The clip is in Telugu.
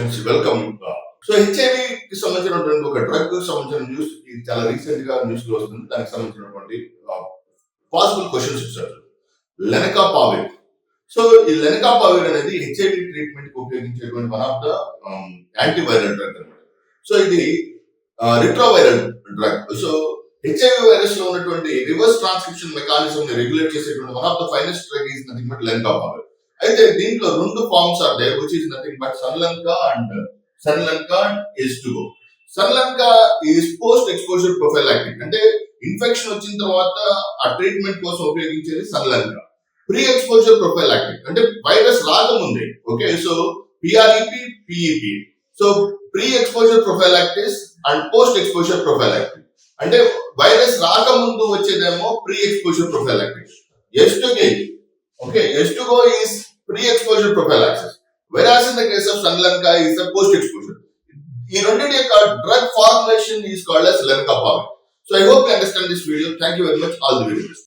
Friends welcome. సో హెచ్ఐవి కి సంబంధించినటువంటి ఒక డ్రగ్ కి సంబంధించిన న్యూస్ చాలా రీసెంట్ గా న్యూస్ లో వస్తుంది. దానికి సంబంధించినటువంటి పాసిబుల్ క్వశ్చన్స్ ఇచ్చారు. లెనకాపావిర్. సో ఈ లెనకాపావిర్ అనేది హెచ్ఐవి ట్రీట్మెంట్ కి ఉపయోగించేటువంటి one of the antiviral drug అనమాట. సో ఇది retroviral drug. So HIV virus లో ఉన్నటువంటి రివర్స్ ట్రాన్స్క్రిప్షన్ మెకానిజం ని రెగ్యులేట్ చేసేటువంటి one of the finest drug is nothing but lenacapavir. అయితే దీంట్లో రెండు forms are there which is nothing but Sunlenca and Sunlenca H2O. Sunlenca is post exposure prophylactic, అంటే ఇన్ఫెక్షన్ వచ్చిన తర్వాత ఆ ట్రీట్మెంట్ కోసం ఉపయోగించేది సన్లంకా. ప్రీ ఎక్స్పోజర్ ప్రొఫైలాక్టిక్ అంటే వైరస్ రాకముందే. Okay, so PrEP, PEP. So pre exposure prophylaxis and post exposure prophylactic అంటే వైరస్ రాకముందు వచ్చేదేమో pre exposure prophylactic. H2O, okay, H2O is pre-exposure prophylaxis, whereas in the case of Sanlanka is the post-exposure. ఈ రెండింటి యొక్క drug formulation is called as lenacapavir. So I hope you understand this video. Thank you very much. All the videos.